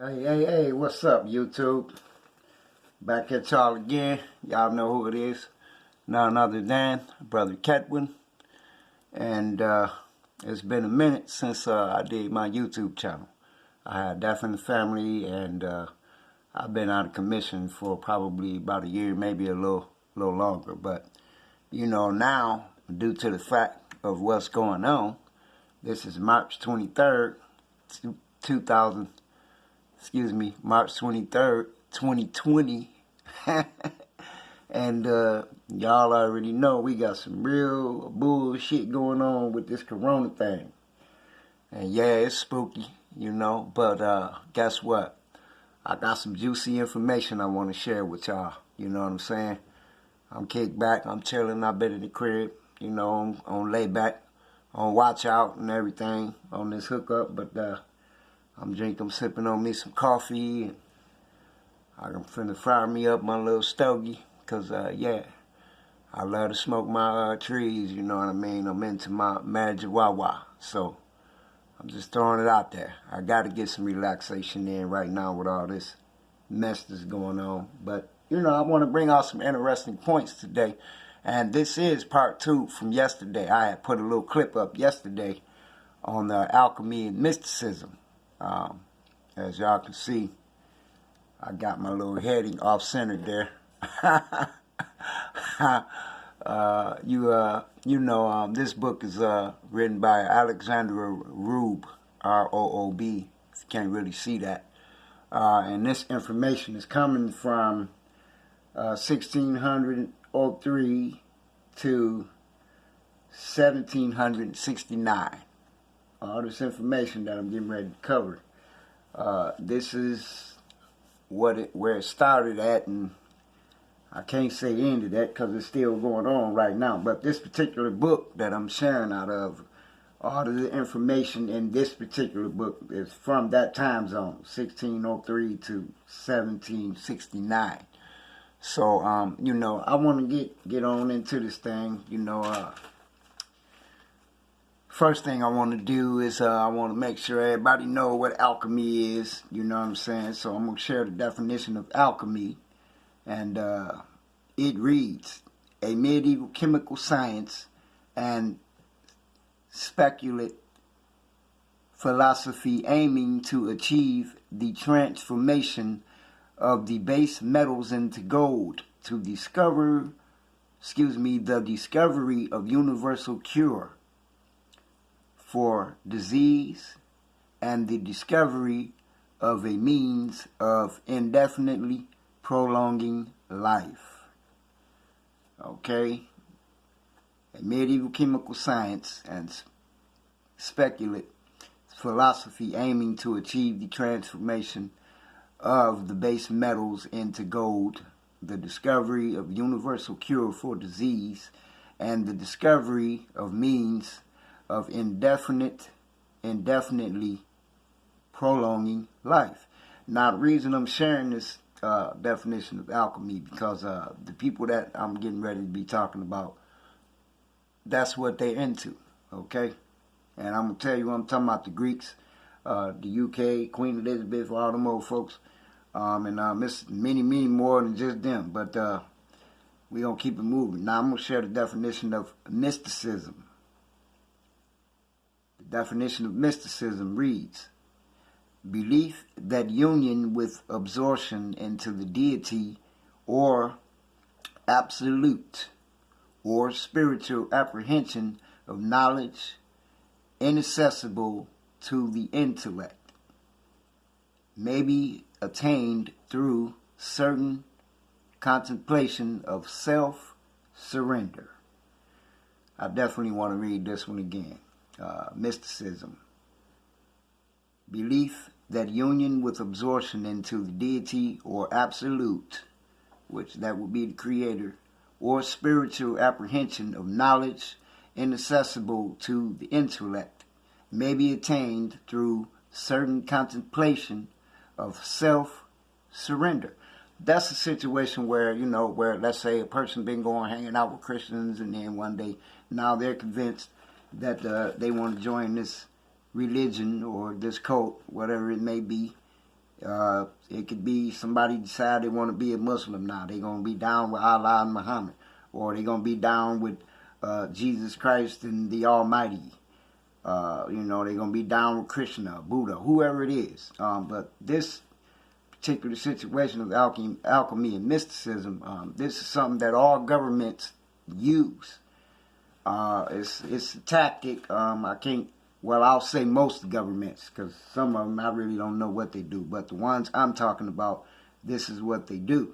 Hey, what's up, YouTube? Back at y'all again. Y'all know who it is. None other than Brother Ketwin. And it's been a minute since I did my YouTube channel. I had Death in the Family, and I've been out of commission for probably about a year, maybe a little longer. But, now, due to the fact of what's going on, this is March 23rd, 2000. March 23rd, 2020. And y'all already know we got some real bullshit going on with this corona thing. And yeah, it's spooky, but guess what? I got some juicy information I want to share with y'all. You know what I'm saying? I'm kicked back, I'm chilling, I've been in the crib, on layback, on watch out and everything on this hookup, but I'm sipping on me some coffee, and I'm finna fire me up my little stogie, cause yeah, I love to smoke my trees, you know what I mean? I'm into my marijuana, so I'm just throwing it out there. I gotta get some relaxation in right now with all this mess that's going on, but I want to bring out some interesting points today, and this is part 2 from yesterday. I had put a little clip up yesterday on alchemy and mysticism. As y'all can see, I got my little heading off-centered there. This book is written by Alexandra Roob, R-O-O-B, if you can't really see that. And this information is coming from 1603 to 1769. All this information that I'm getting ready to cover. This is where it started at, and I can't say ended at because it's still going on right now. But this particular book that I'm sharing out of, all of the information in this particular book is from that time zone, 1603 to 1769. So, I want to get on into this thing, First thing I want to do is I want to make sure everybody know what alchemy is, you know what I'm saying? So I'm going to share the definition of alchemy, and it reads, a medieval chemical science and speculative philosophy aiming to achieve the transformation of the base metals into gold to the discovery of universal cure for disease and the discovery of a means of indefinitely prolonging life. Okay? A medieval chemical science and speculative philosophy aiming to achieve the transformation of the base metals into gold, the discovery of universal cure for disease, and the discovery of means of indefinitely prolonging life. Now, the reason I'm sharing this definition of alchemy, because the people that I'm getting ready to be talking about, that's what they're into, okay? And I'm going to tell you, I'm talking about the Greeks, the UK, Queen Elizabeth, all them old folks, and many more than just them, but we're going to keep it moving. Now, I'm going to share the definition of mysticism. Definition of mysticism reads, belief that union with absorption into the deity or absolute or spiritual apprehension of knowledge inaccessible to the intellect may be attained through certain contemplation of self-surrender. I definitely want to read this one again. Mysticism. Belief that union with absorption into the deity or absolute, which that would be the creator, or spiritual apprehension of knowledge inaccessible to the intellect may be attained through certain contemplation of self-surrender. That's a situation where, where let's say a person been hanging out with Christians, and then one day now they're convinced that they want to join this religion or this cult, whatever it may be, It could be somebody decide they want to be a Muslim now. They're going to be down with Allah and Muhammad. Or they're going to be down with Jesus Christ and the Almighty. They're going to be down with Krishna, Buddha, whoever it is. But this particular situation of alchemy and mysticism, this is something that all governments use. It's a tactic. I'll say most governments, because some of them I really don't know what they do. But the ones I'm talking about, this is what they do.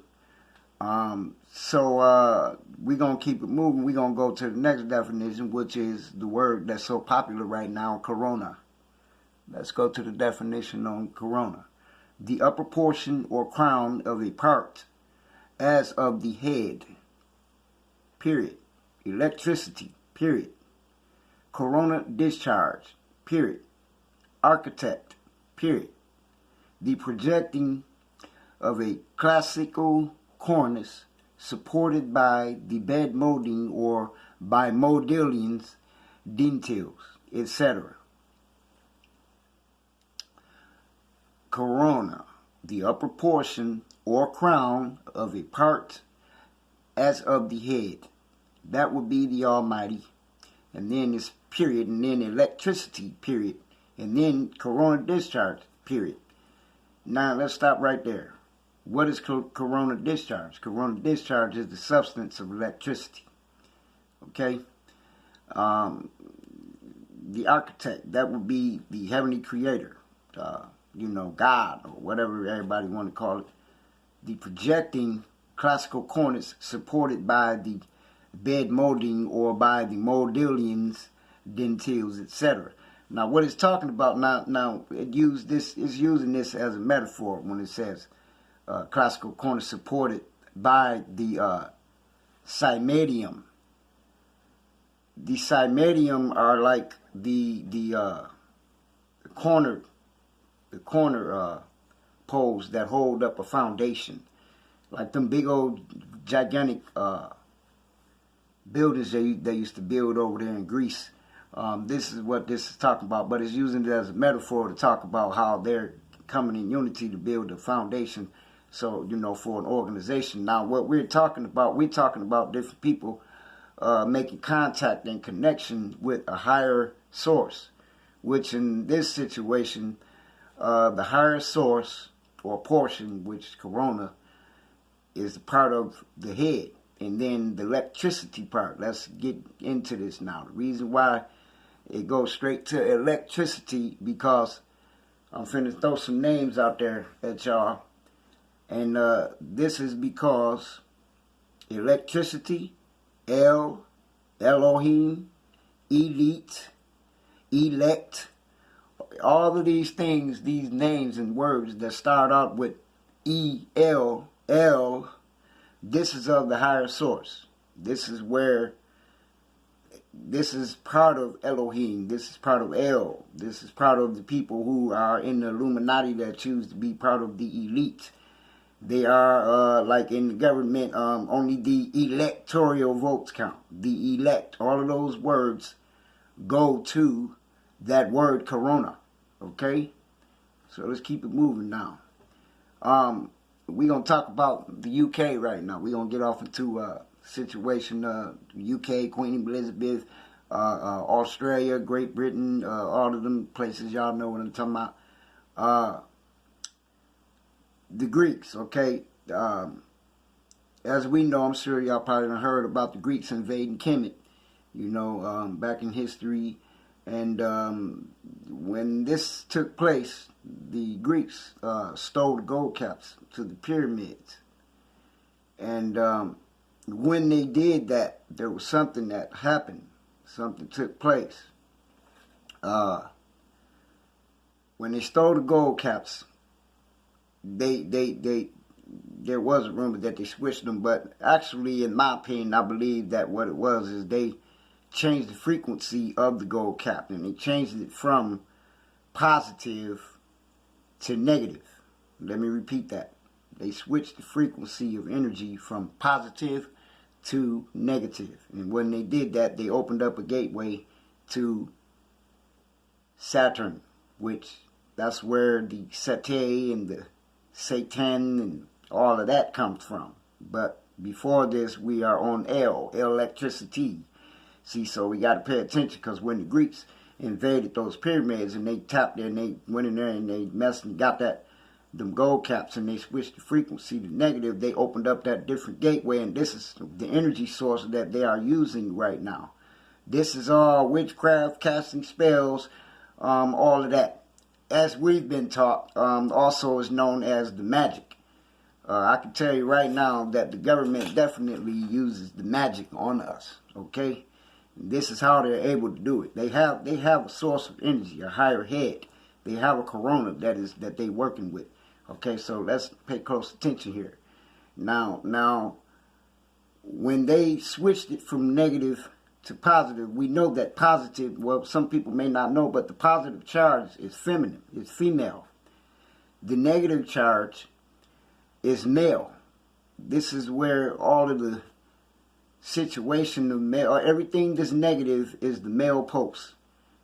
So we're going to keep it moving. We're going to go to the next definition, which is the word that's so popular right now, corona. Let's go to the definition on corona. The upper portion or crown of a part, as of the head, period. Electricity, period. Corona discharge, period. Architect, period. The projecting of a classical cornice supported by the bed molding or by modillions, dentils, etc. Corona, the upper portion or crown of a part as of the head. That would be the Almighty. And then this period, and then electricity, period. And then corona discharge, period. Now let's stop right there. What is corona discharge? Corona discharge is the substance of electricity. Okay? The architect, that would be the heavenly creator. God, or whatever everybody want to call it. The projecting classical cornice supported by the bed molding or by the modillions, dentils, etc. Now, what it's talking about now is using this as a metaphor when it says classical cornice supported by the cymatium. The cymatium are like the corner poles that hold up a foundation, like them big old gigantic buildings they used to build over there in Greece. This is what this is talking about, but it's using it as a metaphor to talk about how they're coming in unity to build a foundation. So, for an organization. Now, what we're talking about different people making contact and connection with a higher source, which in this situation, the higher source or portion, which is corona, is part of the head. And then the electricity part. Let's get into this now. The reason why it goes straight to electricity, because I'm finna throw some names out there at y'all. And this is because electricity, Elohim, elite, elect, all of these things, these names and words that start out with E-L, L, this is of the higher source. This is part of Elohim. This is part of El. This is part of the people who are in the Illuminati that choose to be part of the elite. They are, like in the government, only the electoral votes count. The elect. All of those words go to that word corona. Okay? So let's keep it moving now. We're going to talk about the UK right now. We're going to get off into situation, UK, Queen Elizabeth, Australia, Great Britain, all of them places, y'all know what I'm talking about. The Greeks, okay? As we know, I'm sure y'all probably done heard about the Greeks invading Kemet, back in history. And when this took place, the Greeks stole the gold caps to the pyramids. And when they did that, there was something that happened. Something took place. When they stole the gold caps, there was a rumor that they switched them, but actually, in my opinion, I believe that what it was is they changed the frequency of the gold cap, and they changed it from positive to negative. Let me repeat that. They switched the frequency of energy from positive to negative. And when they did that, they opened up a gateway to Saturn, which that's where the Sete and the Satan and all of that comes from. But before this, we are on electricity. See, so we got to pay attention, because when the Greeks invaded those pyramids and they tapped there and they went in there and they messed and got them gold caps and they switched the frequency to negative, they opened up that different gateway, and this is the energy source that they are using right now. This is all witchcraft, casting spells, all of that. As we've been taught, also is known as the magic. I can tell you right now that the government definitely uses the magic on us, okay? This is how they're able to do it. They have a source of energy, a higher head. They have a corona that they're working with. Okay, so let's pay close attention here. Now, when they switched it from negative to positive, we know that positive, well, some people may not know, but the positive charge is feminine, it's female. The negative charge is male. This is where all of the situation of male, or everything that's negative, is the male post.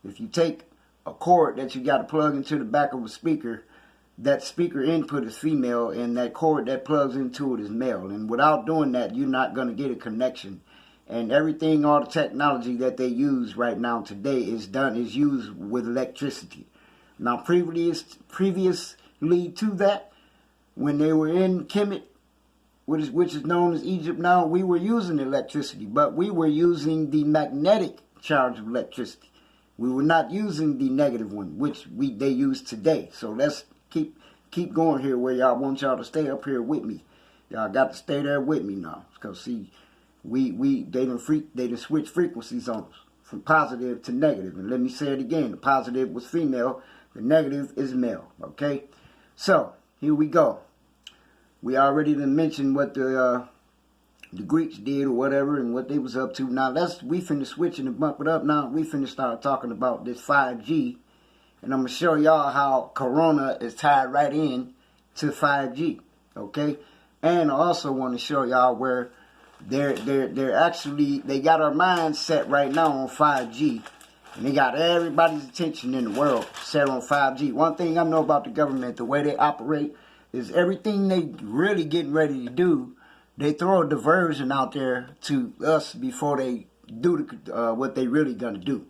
If you take a cord that you got to plug into the back of a speaker, that speaker input is female, and that cord that plugs into it is male. And without doing that, you're not going to get a connection. And everything, all the technology that they use right now today is used with electricity. Now, previously to that, when they were in Kemet, which is known as Egypt now, we were using electricity, but we were using the magnetic charge of electricity. We were not using the negative one, which they use today. So let's keep going here, where y'all want y'all to stay up here with me. Y'all got to stay there with me now, because see, they done switch frequencies on us from positive to negative. And let me say it again: the positive was female, the negative is male. Okay, so here we go. We already done mentioned what the Greeks did or whatever, and what they was up to. Now we finna switch and bump it up. Now we finna start talking about this 5G, and I'm gonna show y'all how Corona is tied right in to 5G. Okay, and I also want to show y'all where they're actually, they got our minds set right now on 5G, and they got everybody's attention in the world set on 5G. One thing I know about the government, the way they operate, is everything they really getting ready to do, they throw a diversion out there to us before they do what they really gonna do.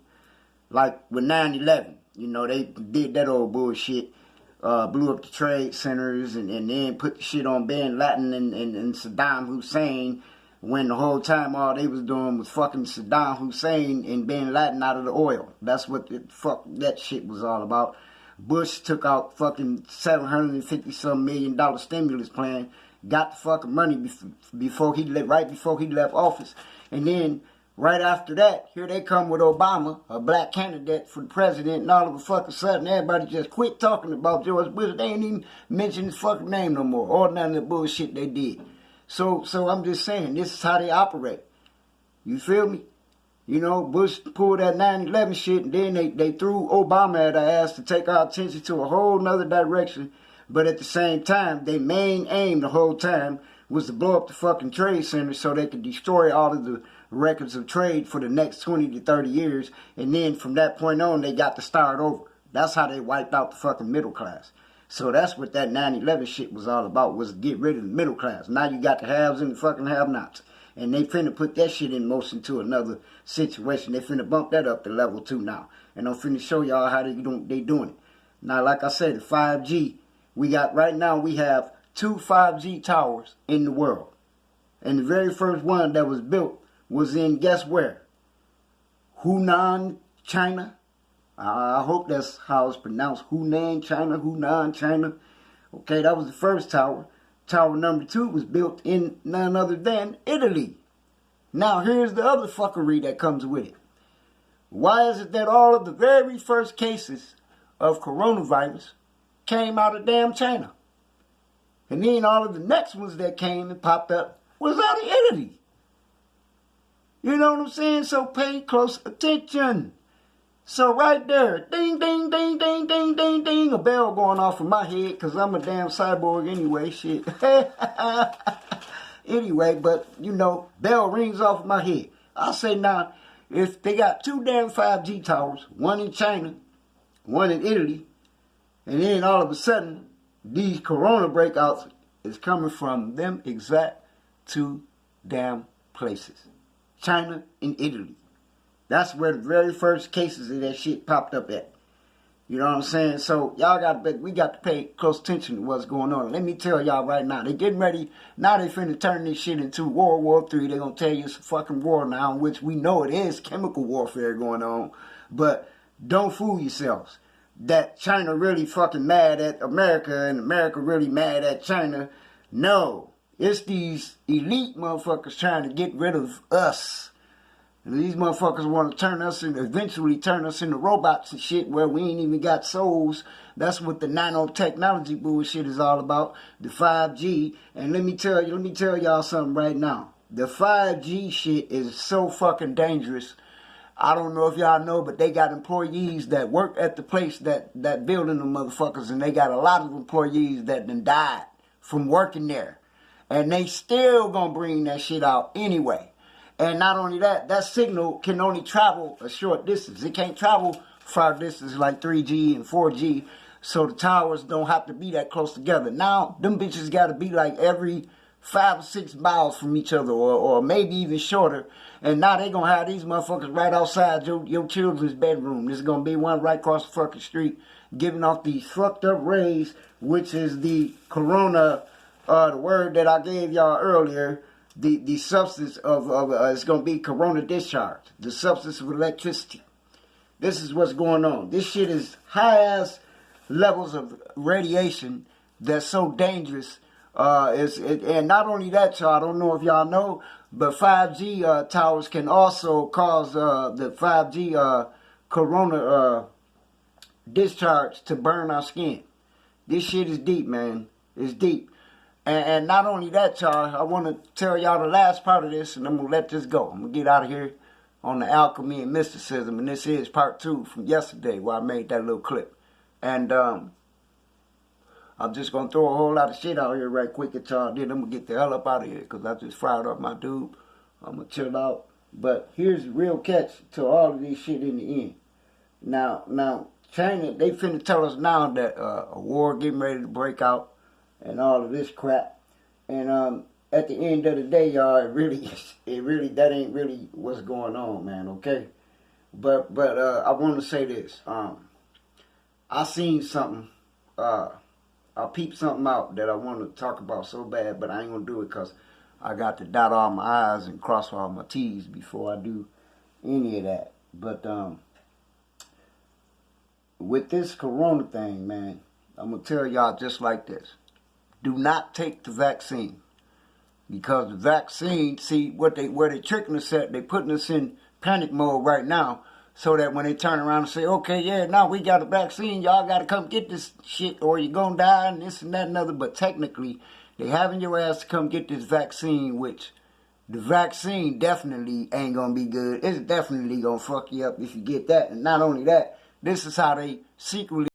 Like with 9/11, you know, they did that old bullshit, blew up the trade centers, and then put the shit on Bin Laden and Saddam Hussein, when the whole time all they was doing was fucking Saddam Hussein and Bin Laden out of the oil. That's what the fuck that shit was all about. Bush took out fucking $750-some million stimulus plan, got the fucking money right before he left office, and then right after that, here they come with Obama, a black candidate for the president, and all of a fucking sudden, everybody just quit talking about George Bush. They ain't even mention his fucking name no more, or none of the bullshit they did. So I'm just saying, this is how they operate. You feel me? You know, Bush pulled that 9/11 shit, and then they threw Obama at our ass to take our attention to a whole nother direction. But at the same time, their main aim the whole time was to blow up the fucking trade center so they could destroy all of the records of trade for the next 20 to 30 years. And then from that point on, they got to start over. That's how they wiped out the fucking middle class. So that's what that 9/11 shit was all about, was to get rid of the middle class. Now you got the haves and the fucking have-nots. And they finna put that shit in motion to another situation. They finna bump that up to level 2 now. And I'm finna show y'all how they doing it. Now, like I said, the 5G, we have 2 5G towers in the world. And the very first one that was built was in, guess where? Hunan, China. I hope that's how it's pronounced. Hunan, China. Okay, that was the first tower. Tower number 2 was built in none other than Italy. Now, here's the other fuckery that comes with it. Why is it that all of the very first cases of coronavirus came out of damn China? And then all of the next ones that came and popped up was out of Italy. You know what I'm saying? So pay close attention. So right there, ding, ding, ding, ding, ding, ding, ding, a bell going off in my head, because I'm a damn cyborg anyway, shit. Anyway, but, you know, bell rings off in my head. I say now, if they got 2 damn 5G towers, one in China, one in Italy, and then all of a sudden, these corona breakouts is coming from them exact two damn places. China and Italy. That's where the very first cases of that shit popped up at. You know what I'm saying? So we got to pay close attention to what's going on. Let me tell y'all right now, they getting ready. Now they finna turn this shit into World War III. They gonna tell you it's a fucking war now, in which we know it is chemical warfare going on. But don't fool yourselves that China really fucking mad at America and America really mad at China. No, it's these elite motherfuckers trying to get rid of us. And these motherfuckers want to eventually turn us into robots and shit where we ain't even got souls. That's what the nanotechnology bullshit is all about. The 5G. And let me tell y'all something right now. The 5G shit is so fucking dangerous. I don't know if y'all know, but they got employees that work at the place that building the motherfuckers, and they got a lot of employees that done died from working there. And they still gonna bring that shit out anyway. And not only that, that signal can only travel a short distance. It can't travel far distance like 3G and 4G, so the towers don't have to be that close together. Now, them bitches got to be like every 5 or 6 miles from each other, or maybe even shorter. And now they going to have these motherfuckers right outside your children's bedroom. There's going to be one right across the fucking street giving off these fucked up rays, which is the corona, the word that I gave y'all earlier. The substance of it's going to be corona discharge, the substance of electricity. This is what's going on. This shit is high-ass levels of radiation that's so dangerous. And not only that, y'all, I don't know if y'all know, but 5G towers can also cause the 5G corona discharge to burn our skin. This shit is deep, man. It's deep. And not only that, y'all, I want to tell y'all the last part of this, and I'm going to let this go. I'm going to get out of here on the alchemy and mysticism, and this is part 2 from yesterday where I made that little clip. And I'm just going to throw a whole lot of shit out here right quick at y'all. Then I'm going to get the hell up out of here because I just fired up my dude. I'm going to chill out. But here's the real catch to all of this shit in the end. Now, China, they finna tell us now that a war getting ready to break out and all of this crap. And at the end of the day, y'all, that ain't really what's going on, man, okay? But I want to say this. I seen something, I peeped something out that I want to talk about so bad, but I ain't going to do it because I got to dot all my I's and cross all my T's before I do any of that. But with this corona thing, man, I'm going to tell y'all just like this. Do not take the vaccine. Because the vaccine, see, where they tricking us at, they putting us in panic mode right now, so that when they turn around and say, okay, yeah, now we got a vaccine, y'all got to come get this shit, or you're going to die, and this and that and other. But technically, they having your ass to come get this vaccine, which the vaccine definitely ain't going to be good. It's definitely going to fuck you up if you get that. And not only that, this is how they secretly